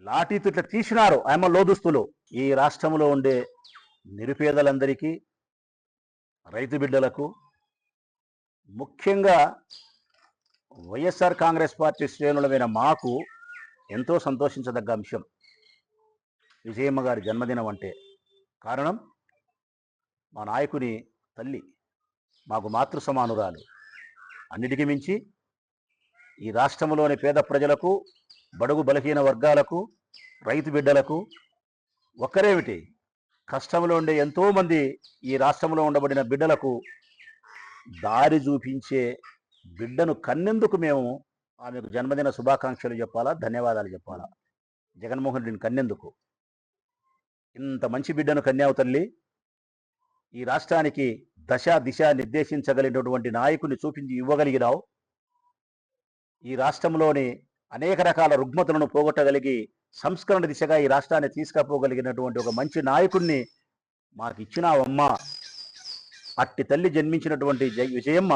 లాఠీతో ఇట్లా తీసినారు ఆయమ్మ లోదుస్తులు. ఈ రాష్ట్రంలో ఉండే నిరుపేదలందరికీ, రైతు బిడ్డలకు, ముఖ్యంగా వైఎస్ఆర్ కాంగ్రెస్ పార్టీ శ్రేణులమైన మాకు ఎంతో సంతోషించదగ్గ అంశం విజయమ్మ గారి జన్మదినం అంటే. కారణం మా నాయకుని తల్లి, మాకు మాతృ సమానురాలు. అన్నిటికీ మించి ఈ రాష్ట్రంలోని పేద ప్రజలకు, బడుగు బలహీన వర్గాలకు, రైతు బిడ్డలకు, ఒక్కరేమిటి కష్టంలో ఉండే ఎంతోమంది ఈ రాష్ట్రంలో ఉండబడిన బిడ్డలకు దారి చూపించే బిడ్డను కన్నెందుకు మేము ఆమెకు జన్మదిన శుభాకాంక్షలు చెప్పాలా, ధన్యవాదాలు చెప్పాలా? జగన్మోహన్ రెడ్డిని కన్నెందుకు? ఇంత మంచి బిడ్డను కన్యావు తల్లి. ఈ రాష్ట్రానికి దశ దిశ నిర్దేశించగలిగినటువంటి నాయకుని చూపించి ఇవ్వగలిగినావు. ఈ రాష్ట్రంలోని అనేక రకాల రుగ్మతలను పోగొట్టగలిగి సంస్కరణ దిశగా ఈ రాష్ట్రాన్ని తీసుకుపోగలిగినటువంటి ఒక మంచి నాయకుడిని మాకు ఇచ్చినావమ్మా. అట్టి తల్లి జన్మించినటువంటి విజయమ్మ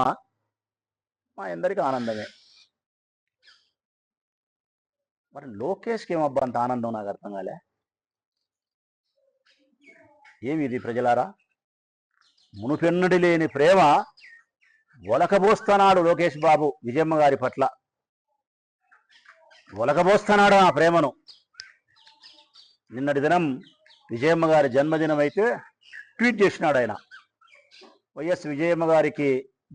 మా అందరికీ ఆనందమే. మరి లోకేష్కి ఏమబ్బా అంత ఆనందం? నాకు అర్థం కాలే. ఏమి ఇది ప్రజలారా? మునుపెన్నడి లేని ప్రేమ ఒలకబోస్తున్నాడు లోకేష్ బాబు విజయమ్మ గారి పట్ల. ఒలకబోస్తున్నాడు ఆ ప్రేమను. నిన్నటి దినం విజయమ్మ గారి జన్మదినం అయితే ట్వీట్ చేసినాడు ఆయన. వైఎస్ విజయమ్మ గారికి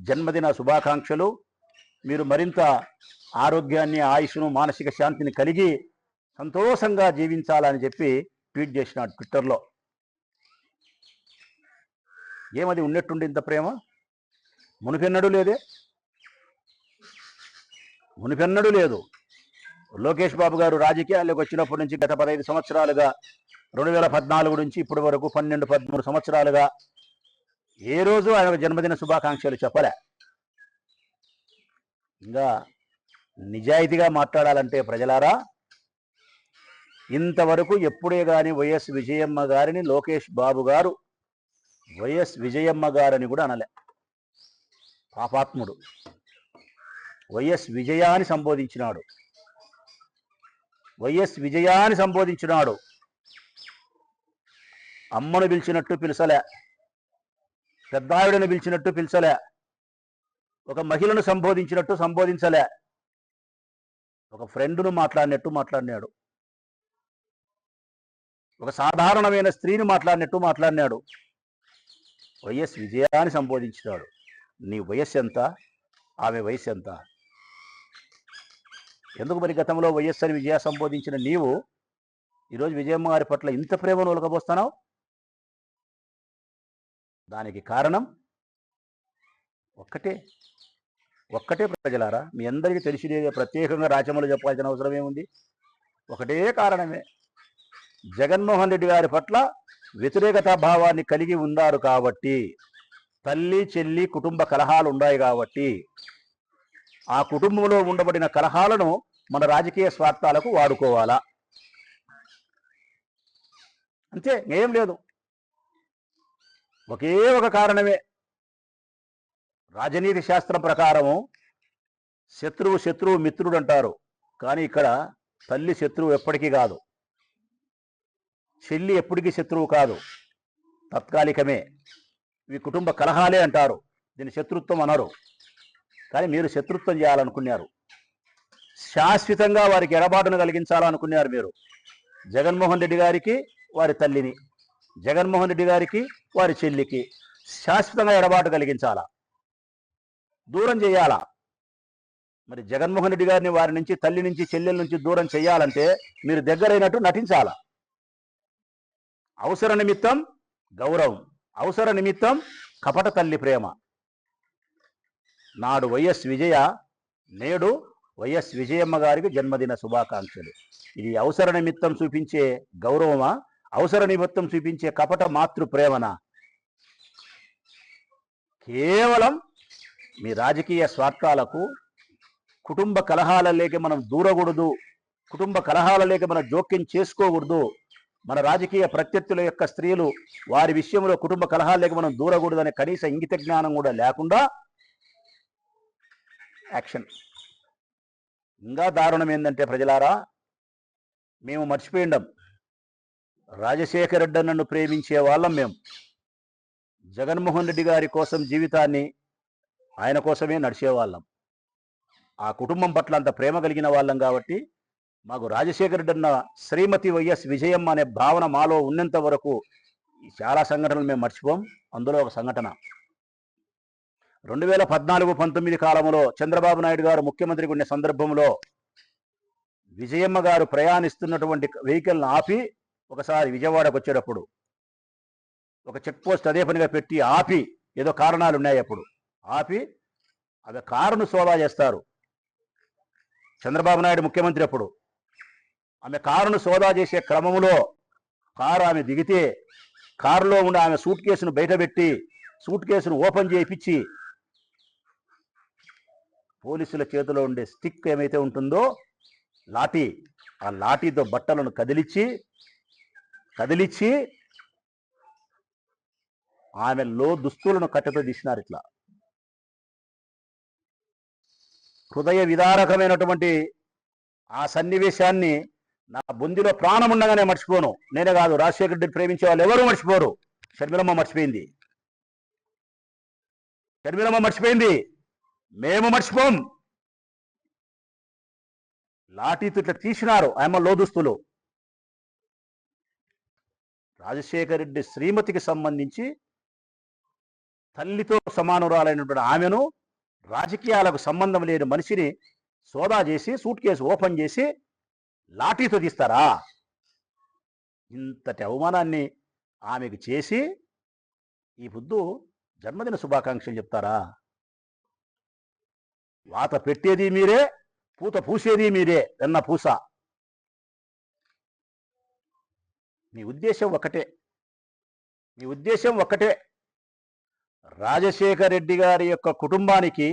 జన్మదిన శుభాకాంక్షలు. మీరు మరింత ఆరోగ్యాన్ని, ఆయుష్ను, మానసిక శాంతిని కలిగి సంతోషంగా జీవించాలని చెప్పి ట్వీట్ చేసినాడు ట్విట్టర్లో. ఏమది ఉన్నట్టుండి ఇంత ప్రేమ? మునిపెన్నడూ లేదే, మునిపెన్నడూ లేదు. లోకేష్ బాబు గారు రాజకీయాల్లోకి వచ్చినప్పటి నుంచి గత 15 సంవత్సరాలుగా, 2014 నుంచి ఇప్పటి వరకు 12-13 సంవత్సరాలుగా ఏ రోజు ఆయన జన్మదిన శుభాకాంక్షలు చెప్పలే. ఇంకా నిజాయితీగా మాట్లాడాలంటే ప్రజలారా, ఇంతవరకు ఎప్పుడే కానీ వైఎస్ విజయమ్మ గారిని లోకేష్ బాబు గారు వైఎస్ విజయమ్మ గారని కూడా అనలే. పాపాత్ముడు. వైఎస్ విజయాన్ని సంబోధించినాడు. వైఎస్ విజయాన్ని సంబోధించినాడు. అమ్మను పిలిచినట్టు పిలిచలే, పెద్దావిడను పిలిచినట్టు పిలిచలే, ఒక మహిళను సంబోధించినట్టు సంబోధించలే, ఒక ఫ్రెండ్ను మాట్లాడినట్టు మాట్లాడినాడు, ఒక సాధారణమైన స్త్రీని మాట్లాడినట్టు మాట్లాడినాడు. వైఎస్ విజయాన్ని సంబోధించినాడు. నీ వయస్సు ఎంత? ఆమె వయస్సు ఎంత? ఎందుకు మరి గతంలో వైఎస్ఆర్ విజయ సంబోధించిన నీవు ఈరోజు విజయమ్మ గారి పట్ల ఇంత ప్రేమను ఒలకబోస్తున్నావు? దానికి కారణం ఒక్కటే ప్రజలారా, మీ అందరికీ తెలిసినదే. ప్రత్యేకంగా రాచమలు చెప్పాల్సిన అవసరం ఏముంది? ఒకటే కారణమే. జగన్మోహన్ రెడ్డి గారి పట్ల వ్యతిరేకతా భావాన్ని కలిగి ఉన్నారు కాబట్టి, తల్లి చెల్లి కుటుంబ కలహాలు ఉన్నాయి కాబట్టి, ఆ కుటుంబంలో ఉండబడిన కలహాలను మన రాజకీయ స్వార్థాలకు వాడుకోవాలా, అంతే, ఏం లేదు. ఒకే ఒక కారణమే. రాజనీతి శాస్త్రం ప్రకారము శత్రువు మిత్రుడు అంటారు. కానీ ఇక్కడ తల్లి శత్రువు ఎప్పటికీ కాదు, చెల్లి ఎప్పటికీ శత్రువు కాదు, తాత్కాలికమే. ఇవి కుటుంబ కలహాలే అంటారు, దీన్ని శత్రుత్వం అనరు. కానీ మీరు శత్రుత్వం చేయాలనుకున్నారు, శాశ్వతంగా వారికి ఎడబాటును కలిగించాలనుకున్నారు మీరు. జగన్మోహన్ రెడ్డి గారికి వారి తల్లిని, జగన్మోహన్ రెడ్డి గారికి వారి చెల్లికి శాశ్వతంగా ఎడబాటు కలిగించాలా, దూరం చేయాలా. మరి జగన్మోహన్ రెడ్డి గారిని వారి నుంచి, తల్లి నుంచి, చెల్లెల నుంచి దూరం చేయాలంటే మీరు దగ్గరైనట్టు నటించాలా. అవసర నిమిత్తం గౌరవం, అవసర నిమిత్తం కపట తల్లి ప్రేమ. నాడు వైఎస్ విజయ, నేడు వైఎస్ విజయమ్మ గారికి జన్మదిన శుభాకాంక్షలు. ఇది అవసర నిమిత్తం చూపించే గౌరవమా? అవసర నిమిత్తం చూపించే కపట మాతృ ప్రేమనా? కేవలం మీ రాజకీయ స్వార్థాలకు, కుటుంబ కలహాలలోకి మనం దూరకూడదు, కుటుంబ కలహాలలోకి మనం జోక్యం చేసుకోకూడదు, మన రాజకీయ ప్రత్యర్థుల యొక్క స్త్రీలు వారి విషయంలో కుటుంబ కలహాలలోకి మనం దూరకూడదు అనే కనీస ఇంగిత జ్ఞానం కూడా లేకుండా యాక్షన్. ఇంకా దారుణం ఏంటంటే ప్రజలారా, మేము మర్చిపోయిండం. రాజశేఖర రెడ్డి నన్ను ప్రేమించే వాళ్ళం మేము. జగన్మోహన్ రెడ్డి గారి కోసం జీవితాన్ని ఆయన కోసమే నడిచేవాళ్ళం. ఆ కుటుంబం పట్ల అంత ప్రేమ కలిగిన వాళ్ళం కాబట్టి మాకు రాజశేఖర రెడ్డి అన్న శ్రీమతి వైఎస్ విజయమ్మ అనే భావన మాలో ఉన్నంత వరకు చాలా సంఘటనలు మేము మర్చిపోం. అందులో ఒక సంఘటన 2014-19 కాలంలో చంద్రబాబు నాయుడు గారు ముఖ్యమంత్రిగా ఉండే సందర్భంలో విజయమ్మ గారు ప్రయాణిస్తున్నటువంటి వెహికల్ని ఆపి ఒకసారి విజయవాడకు వచ్చేటప్పుడు ఒక చెక్ పోస్ట్ అదే పనిగా పెట్టి ఆపి, ఏదో కారణాలు ఉన్నాయి అప్పుడు ఆపి అవి కారును సోదా చేస్తారు. చంద్రబాబు నాయుడు ముఖ్యమంత్రి అప్పుడు ఆమె కారును సోదా చేసే క్రమంలో కారు ఆమె దిగితే కారులో ఉండి ఆమె సూట్ కేసును బయటపెట్టి సూట్ కేసును ఓపెన్ చేయించి పోలీసుల చేతిలో ఉండే స్టిక్ ఏమైతే ఉంటుందో లాఠీ, ఆ లాఠీతో బట్టలను కదిలిచ్చి ఆమెలో దుస్తులను కట్టెతో తీసినారు. ఇట్లా హృదయ విదారకమైనటువంటి ఆ సన్నివేశాన్ని నా బొందిలో ప్రాణం ఉండగానే మర్చిపోను. నేనే కాదు, రాజశేఖర రెడ్డిని ప్రేమించే వాళ్ళు ఎవరూ మర్చిపోరు. షర్మిలమ్మ మర్చిపోయింది, మేము మర్చిపోం. లాఠీతో ఇట్లా తీసినారు ఆమె లోదుస్తులు. రాజశేఖర రెడ్డి శ్రీమతికి సంబంధించి తల్లితో సమానురాలైనటువంటి ఆమెను, రాజకీయాలకు సంబంధం లేని మనిషిని సోదా చేసి సూట్ కేసు ఓపెన్ చేసి లాఠీతో తీస్తారా? ఇంతటి అవమానాన్ని ఆమెకు చేసి ఈ పొద్దు జన్మదిన శుభాకాంక్షలు చెప్తారా? వాత పెట్టేది మీరే, పూత పూసేది మీరే. ఎన్న పూస. మీ ఉద్దేశం ఒక్కటే, రాజశేఖర రెడ్డి గారి యొక్క కుటుంబానికి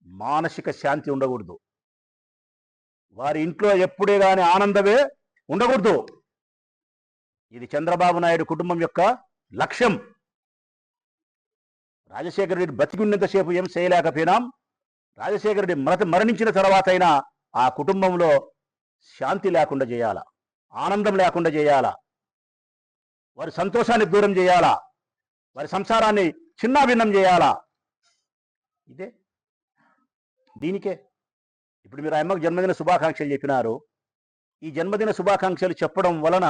మానసిక శాంతి ఉండకూడదు. వారి ఇంట్లో ఎప్పుడే కానీ ఆనందమే ఉండకూడదు. ఇది చంద్రబాబు నాయుడు కుటుంబం యొక్క లక్ష్యం. రాజశేఖర రెడ్డి బతికున్నంతసేపు ఏం చేయలేకపోయినాం. రాజశేఖర రెడ్డి మరణించిన తర్వాత అయినా ఆ కుటుంబంలో శాంతి లేకుండా చేయాలా, ఆనందం లేకుండా చేయాలా, వారి సంతోషాన్ని దూరం చేయాలా, వారి సంసారాన్ని చిన్నాభిన్నం చేయాలా. దీనికే ఇప్పుడు మీరు అమ్మకు జన్మదిన శుభాకాంక్షలు చెప్పినారు. ఈ జన్మదిన శుభాకాంక్షలు చెప్పడం వలన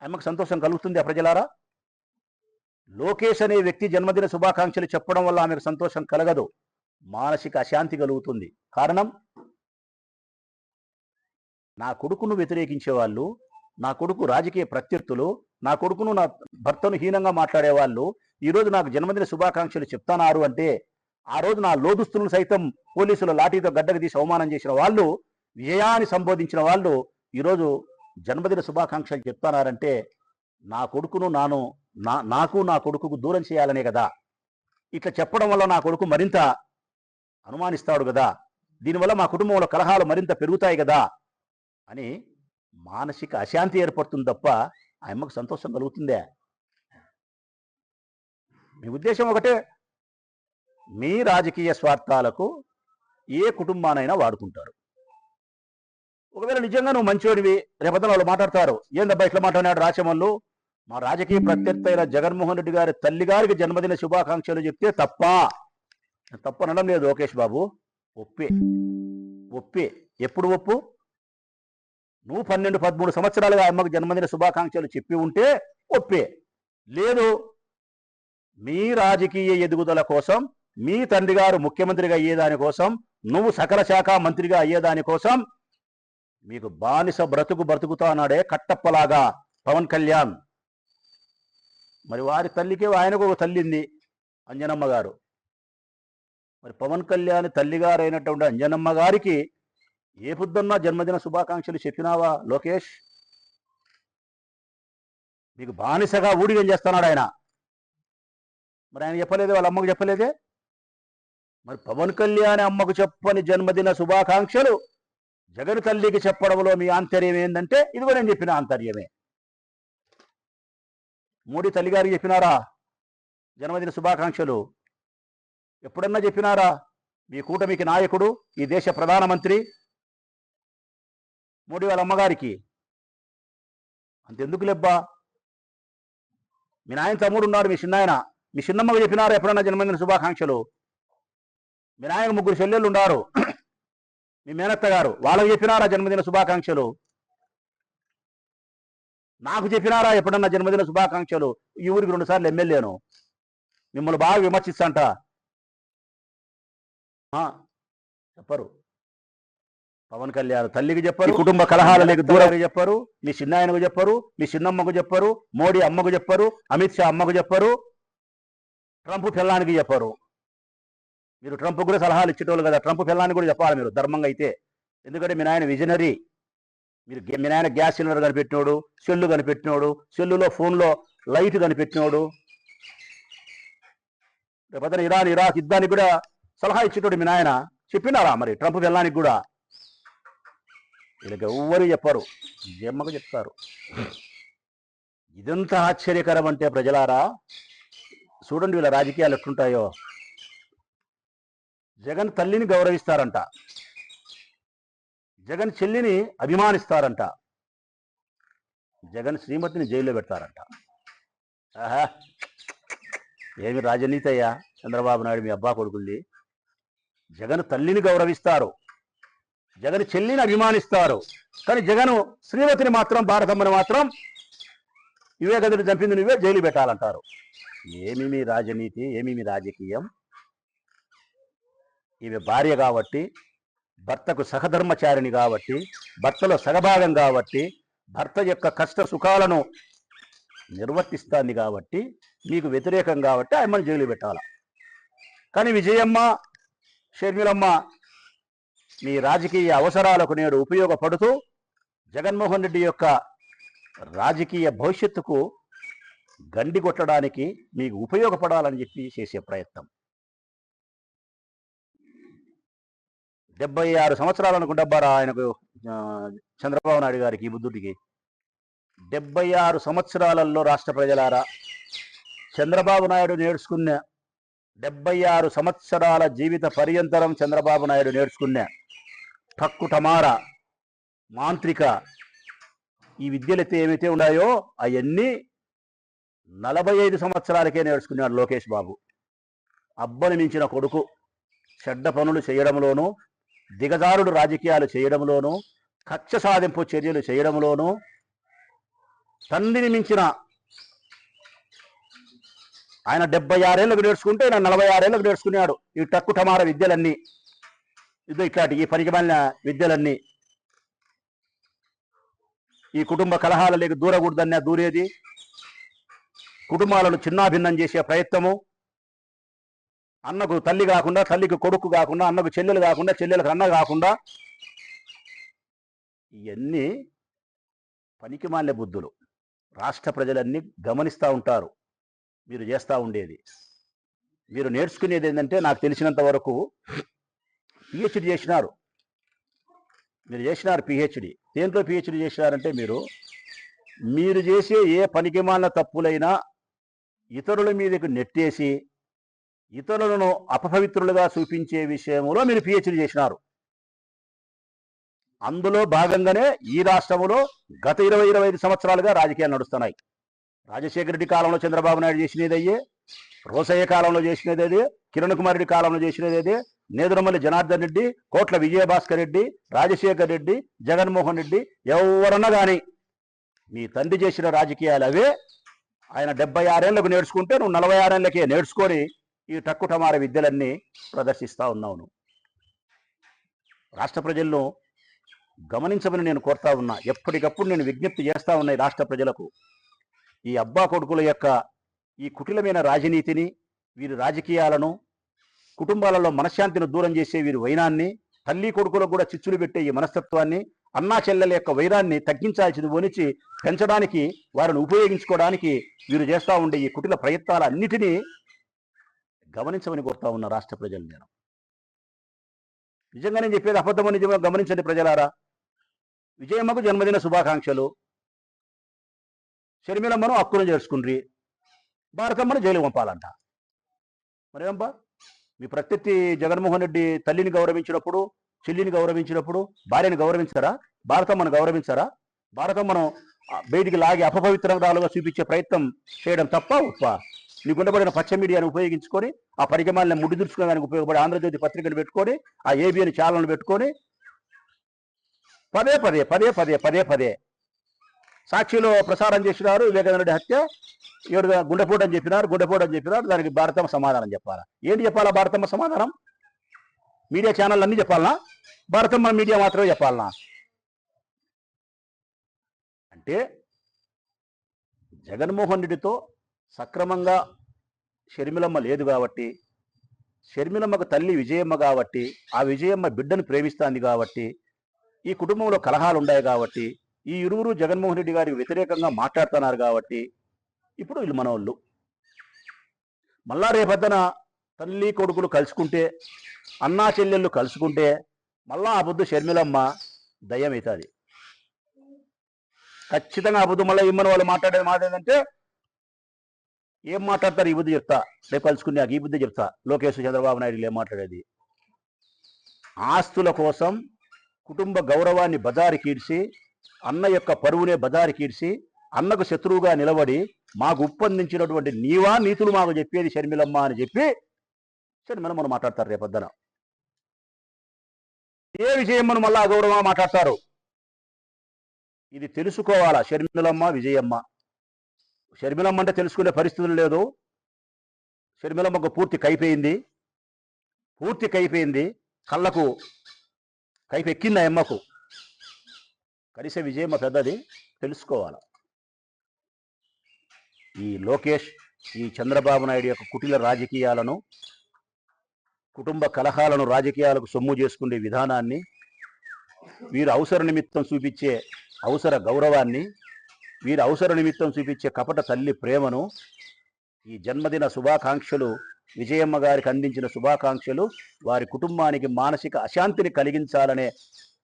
అమ్మకు సంతోషం కలుగుతుంది ప్రజలారా? లోకేష్ అనే వ్యక్తి జన్మదిన శుభాకాంక్షలు చెప్పడం వల్ల ఆమెకు సంతోషం కలగదు, మానసిక అశాంతి కలుగుతుంది. కారణం, నా కొడుకును వ్యతిరేకించే వాళ్ళు, నా కొడుకు రాజకీయ ప్రత్యర్థులు, నా కొడుకును నా భర్తను హీనంగా మాట్లాడే వాళ్ళు ఈరోజు నాకు జన్మదిన శుభాకాంక్షలు చెప్తానారు అంటే, ఆ రోజు నా లోదుస్తులను సైతం పోలీసులు లాఠీతో గడ్డకు తీసి అవమానం చేసిన వాళ్ళు, విజయాన్ని సంబోధించిన వాళ్ళు ఈరోజు జన్మదిన శుభాకాంక్షలు చెప్తానారంటే నా కొడుకును నాకు నా కొడుకుకు దూరం చేయాలనే కదా. ఇట్లా చెప్పడం వల్ల నా కొడుకు మరింత అనుమానిస్తాడు కదా, దీనివల్ల మా కుటుంబంలో కలహాలు మరింత పెరుగుతాయి కదా అని మానసిక అశాంతి ఏర్పడుతుంది తప్ప ఆ అమ్మకు సంతోషం కలుగుతుందే? మీ ఉద్దేశం ఒకటే, మీ రాజకీయ స్వార్థాలకు ఏ కుటుంబానైనా వాడుకుంటారు. ఒకవేళ నిజంగా నువ్వు మంచోడివి, రేపొద్దున వాళ్ళు మాట్లాడతారు, ఏందబ్బా ఇట్లా మాట్లాడినాడు రాచమల్లు, మా రాజకీయ ప్రత్యర్థి అయిన జగన్మోహన్ రెడ్డి గారి తల్లి గారికి జన్మదిన శుభాకాంక్షలు చెప్తే తప్పనడం లేదు లోకేష్ బాబు. ఒప్పే. ఎప్పుడు ఒప్పు? నువ్వు 12-13 సంవత్సరాలుగా అమ్మకు జన్మదిన శుభాకాంక్షలు చెప్పి ఉంటే ఒప్పే. లేదు, మీ రాజకీయ ఎదుగుదల కోసం, మీ తండ్రి గారు ముఖ్యమంత్రిగా అయ్యేదాని కోసం, నువ్వు సకల శాఖ మంత్రిగా అయ్యేదాని కోసం మీకు బానిస బ్రతుకుతా అన్నాడే కట్టప్పలాగా పవన్ కళ్యాణ్. మరి వారి తల్లికి ఆయనకు ఒక తల్లింది, అంజనమ్మ గారు. మరి పవన్ కళ్యాణ్ తల్లిగారు అయినటువంటి అంజనమ్మ గారికి ఏ పొద్దున్నా జన్మదిన శుభాకాంక్షలు చెప్పినావా లోకేష్? మీకు బానిసగా ఊడిగం చేస్తున్నాడు ఆయన. మరి ఆయన చెప్పలేదే, వాళ్ళ అమ్మకు చెప్పలేదే? మరి పవన్ కళ్యాణ్ అమ్మకు చెప్పని జన్మదిన శుభాకాంక్షలు జగన్ తల్లికి చెప్పడంలో మీ ఆంతర్యం ఏంటంటే ఇదిగో నేను చెప్పిన ఆంతర్యమే. మోడీ తల్లిగారికి చెప్పినారా జన్మదిన శుభాకాంక్షలు? ఎప్పుడన్నా చెప్పినారా? మీ కూటమికి నాయకుడు, ఈ దేశ ప్రధానమంత్రి మోడీ వాళ్ళ అమ్మగారికి. అంతెందుకు లెబ్బా, మీ నాయన తమ్ముడు ఉన్నాడు, మీ చిన్నాయన, మీ చిన్నమ్మకు చెప్పినారు ఎప్పుడన్నా జన్మదిన శుభాకాంక్షలు? మీ నాయన 3 చెల్లెళ్ళు ఉన్నారు, మీ మేనత్త గారు, వాళ్ళకి చెప్పినారా జన్మదిన శుభాకాంక్షలు? నాకు చెప్పినారా ఎప్పుడన్నా జన్మదిన శుభాకాంక్షలు? ఈ ఊరికి 2 సార్లు ఎమ్మెల్యేను, మిమ్మల్ని బాగా విమర్శిస్తాంట. చెప్పరు. పవన్ కళ్యాణ్ తల్లికి చెప్పరు, కుటుంబ కలహాలకు దూరంగా చెప్పరు, మీ చిన్నాయనకు చెప్పరు, మీ చిన్నమ్మకు చెప్పరు, మోడీ అమ్మకు చెప్పరు, అమిత్ షా అమ్మకు చెప్పరు, ట్రంప్ పిల్లానికి చెప్పరు. మీరు ట్రంప్ కూడా సలహాలు ఇచ్చేటోళ్ళు కదా, ట్రంప్ పిల్లానికి కూడా చెప్పాలి మీరు ధర్మంగా అయితే. ఎందుకంటే మీ నాయన విజనరీ. మీ నాయన గ్యాస్ సిలిండర్ కనిపెట్టినోడు, సెల్లు కనిపెట్టినోడు, సెల్లులో ఫోన్లో లైట్ కనిపెట్టినోడు, రేపొద్దున ఇరాన్ ఇరాక్ యుద్ధానికి కూడా సలహా ఇచ్చేటోడు మీ నాయన. చెప్పినారా మరి ట్రంప్ పిల్లానికి కూడా? వీళ్ళకి ఎవ్వరు చెప్పరు, జమ్మకు చెప్తారు. ఇదంత ఆశ్చర్యకరం అంటే ప్రజలారా, చూడండి వీళ్ళ రాజకీయాలు ఎట్లుంటాయో. జగన్ తల్లిని గౌరవిస్తారంట, జగన్ చెల్లిని అభిమానిస్తారంట, జగన్ శ్రీమతిని జైల్లో పెడతారంట. ఆహా, ఏమి రాజనీతి అయ్యా చంద్రబాబు నాయుడు మీ అబ్బా కొడుకుల్ని. జగన్ తల్లిని గౌరవిస్తారు, జగన్ చెల్లిని అభిమానిస్తారు, కానీ జగన్ శ్రీమతిని మాత్రం, భారతమ్మని మాత్రం వివేకానందుడు చంపింది నువ్వే, జైలు పెట్టాలంటారు. ఏమి మీ రాజనీతి, ఏమి మీ రాజకీయం? ఈమె భార్య కాబట్టి, భర్తకు సహధర్మచారిణి కాబట్టి, భర్తలో సగభాగం కాబట్టి, భర్త యొక్క కష్ట సుఖాలను నిర్వర్తిస్తాంది కాబట్టి, మీకు వ్యతిరేకం కాబట్టి ఆమెను జైలు పెట్టాల. కానీ విజయమ్మ, షర్మిలమ్మ మీ రాజకీయ అవసరాలకు నేడు ఉపయోగపడుతూ జగన్మోహన్ రెడ్డి యొక్క రాజకీయ భవిష్యత్తుకు గండి కొట్టడానికి మీకు ఉపయోగపడాలని చెప్పి చేసే ప్రయత్నం. 76 సంవత్సరాలు అనుకుంటారా ఆయనకు, చంద్రబాబు నాయుడు గారికి, ఈ బుద్ధుడికి. 76 సంవత్సరాలలో రాష్ట్ర ప్రజలారా, చంద్రబాబు నాయుడు నేర్చుకున్న 76 సంవత్సరాల జీవిత పర్యంతరం చంద్రబాబు నాయుడు నేర్చుకున్న టక్కు టమారా మాంత్రిక ఈ విద్యలైతే ఏమైతే ఉన్నాయో అవన్నీ 45 సంవత్సరాలకే నేర్చుకున్నాడు లోకేష్ బాబు. అబ్బని మించిన కొడుకు, చెడ్డ పనులు చేయడంలోనూ, దిగజారుడు రాజకీయాలు చేయడంలోనూ, కక్ష సాధింపు చర్యలు చేయడంలోనూ, తండ్రిని మించిన ఆయన 76 ఏళ్ళకు నేర్చుకుంటే ఆయన 46 ఏళ్ళకు నేర్చుకున్నాడు ఈ టక్కు టమార విద్యలన్నీ, ఇట్లాంటి ఈ పనికిమాలిన విద్యలన్నీ. ఈ కుటుంబ కలహాలకి దూరకూడదన్నా దూరేది, కుటుంబాలను చిన్నాభిన్నం చేసే ప్రయత్నము, అన్నకు తల్లి కాకుండా, తల్లికి కొడుకు కాకుండా, అన్నకు చెల్లెలు కాకుండా, చెల్లెలకు అన్న కాకుండా, ఇవన్నీ పనికిమాలిన బుద్ధులు. రాష్ట్ర ప్రజలన్నీ గమనిస్తూ ఉంటారు మీరు చేస్తూ ఉండేది. మీరు నేర్చుకునేది ఏంటంటే, నాకు తెలిసినంత వరకు పిహెచ్డి చేసినారు, మీరు చేసినారు పిహెచ్డి. దేంట్లో పిహెచ్డి చేసినారంటే, మీరు చేసే ఏ పనికిమాలిన తప్పులైనా ఇతరుల మీదకు నెట్టేసి ఇతరులను అపవిత్రులుగా చూపించే విషయంలో మీరు పిహెచ్డి చేసినారు. అందులో భాగంగానే ఈ రాష్ట్రంలో గత 20-25 సంవత్సరాలుగా రాజకీయాలు నడుస్తున్నాయి. రాజశేఖర రెడ్డి కాలంలో చంద్రబాబు నాయుడు చేసినది అయ్యే, రోసయ్య కాలంలో చేసినది అదే, కిరణ్ కుమార్ రెడ్డి కాలంలో చేసినది అదే, నేదురమల్లి జనార్దన్ రెడ్డి, కోట్ల విజయభాస్కర్ రెడ్డి, రాజశేఖర్ రెడ్డి, జగన్మోహన్ రెడ్డి, ఎవరన్నా కానీ మీ తండ్రి చేసిన రాజకీయాలు అవే. ఆయన 76 ఏళ్లకు నేర్చుకుంటే నువ్వు 46 ఏళ్ళకే నేర్చుకొని ఈ టక్కుటమార విద్యలన్నీ ప్రదర్శిస్తూ ఉన్నావు. రాష్ట్ర ప్రజలను గమనించమని నేను కోరుతా ఉన్నా. ఎప్పటికప్పుడు నేను విజ్ఞప్తి చేస్తూ ఉన్నాయి రాష్ట్ర ప్రజలకు. ఈ అబ్బా కొడుకుల యొక్క ఈ కుటిలమైన రాజనీతిని, వీరి రాజకీయాలను, కుటుంబాలలో మనశ్శాంతిని దూరం చేసే వీరి వైనాన్ని, తల్లి కొడుకులకు కూడా చిచ్చులు పెట్టే ఈ మనస్తత్వాన్ని, అన్నా చెల్లెల యొక్క వైరాన్ని తగ్గించాల్సింది పోనిచ్చి పెంచడానికి, వారిని ఉపయోగించుకోవడానికి వీరు చేస్తూ ఉండే ఈ కుటిల ప్రయత్నాలన్నిటినీ గమనించమని కోరుతా ఉన్న రాష్ట్ర ప్రజలు. నేను నిజంగా నేను చెప్పేది అబద్ధమని నిజంగా గమనించండి ప్రజలారా. విజయమ్మకు జన్మదిన శుభాకాంక్షలు. షర్మిలమ్మను హక్కును చేర్చుకుండ్రి, భారతమ్మను జైలు పంపాలంట. మరేంపా, మీ ప్రత్యర్థి జగన్మోహన్ రెడ్డి తల్లిని గౌరవించినప్పుడు, చెల్లిని గౌరవించినప్పుడు భార్యని గౌరవించరా? భారతం మనం గౌరవించరా? భారతం మనం బయటికి లాగి అపవిత్రాలుగా చూపించే ప్రయత్నం చేయడం తప్ప ఉప్ప? నీకు ఉండబడిన పచ్చ మీడియాను ఉపయోగించుకొని ఆ పరిగమాలను ముడి దుర్చుకోవడానికి ఉపయోగపడే ఆంధ్రజ్యోతి పత్రికను పెట్టుకొని ఆ ఏబిఎన్ ఛానల్ను పెట్టుకొని పదే పదే పదే పదే పదే పదే సాక్షిలో ప్రసారం చేసినారు వివేకానంద హత్య ఏడు గుండెపోటు అని చెప్పినారు. దానికి భారతమ్మ సమాధానం చెప్పాలా? ఏంటి చెప్పాలా భారతమ్మ సమాధానం? మీడియా ఛానల్ అన్నీ చెప్పాలనా? భారతమ్మ మీడియా మాత్రమే చెప్పాలనా? అంటే జగన్మోహన్ రెడ్డితో సక్రమంగా షర్మిలమ్మ లేదు కాబట్టి, షర్మిలమ్మకు తల్లి విజయమ్మ కాబట్టి, ఆ విజయమ్మ బిడ్డను ప్రేమిస్తాంది కాబట్టి, ఈ కుటుంబంలో కలహాలు ఉన్నాయి కాబట్టి, ఈ ఇరువురు జగన్మోహన్ రెడ్డి గారికి వ్యతిరేకంగా మాట్లాడుతున్నారు కాబట్టి ఇప్పుడు వీళ్ళు మనోళ్ళు. మళ్ళా రేపొద్దున తల్లి కొడుకులు కలుసుకుంటే, అన్నా చెల్లెళ్ళు కలుసుకుంటే మళ్ళా ఆ బుద్ధు షర్మిలమ్మ దయ్యమవుతుంది. ఖచ్చితంగా ఆ బుద్ధు మళ్ళీ ఇమ్మని వాళ్ళు మాట్లాడేది మాట ఏంటంటే, ఏం మాట్లాడతారు ఈ బుద్ధి చెప్తా, రేపు కలుసుకున్నాక ఈ బుద్ధి చెప్తా. లోకేష్ చంద్రబాబు నాయుడు ఏం మాట్లాడేది? ఆస్తుల కోసం కుటుంబ గౌరవాన్ని బజారు కీడ్చి, అన్న యొక్క పరువునే బజారు కీడ్చి, అన్నకు శత్రువుగా నిలబడి మాకు ఉప్పందించినటువంటి నీవా నీతులు మాకు చెప్పేది షర్మిలమ్మ అని చెప్పి షర్మిలమ్మను మాట్లాడతారు. రేపొద్దున ఏ విజయమ్మను మళ్ళా అగౌరవంగా మాట్లాడతారు. ఇది తెలుసుకోవాలా షర్మిలమ్మ విజయమ్మ. షర్మిలమ్మ అంటే తెలుసుకునే పరిస్థితులు లేదు. షర్మిలమ్మకు పూర్తి కైపోయింది. కళ్ళకు కైపు ఎక్కింది ఆ అమ్మకు. కనీస విజయమ్మ పెద్దది తెలుసుకోవాలి. ఈ లోకేష్, ఈ చంద్రబాబు నాయుడు యొక్క కుటిల రాజకీయాలను, కుటుంబ కలహాలను రాజకీయాలకు సొమ్ము చేసుకునే విధానాన్ని, వీరు అవసర నిమిత్తం చూపించే అవసర గౌరవాన్ని, వీరు అవసర నిమిత్తం చూపించే కపట తల్లి ప్రేమను, ఈ జన్మదిన శుభాకాంక్షలు, విజయమ్మ గారికి అందించిన శుభాకాంక్షలు వారి కుటుంబానికి మానసిక అశాంతిని కలిగించాలనే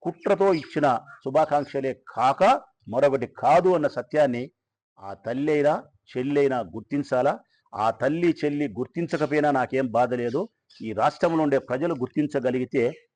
కుట్రతో ఇచ్చిన శుభాకాంక్షలే కాక మరొకటి కాదు అన్న సత్యాన్ని ఆ తల్లి అయినా చెల్లి అయినా గుర్తించాలా. ఆ తల్లి చెల్లి గుర్తించకపోయినా నాకేం బాధ లేదు. ఈ రాష్ట్రంలో ఉండే ప్రజలు గుర్తించగలిగితే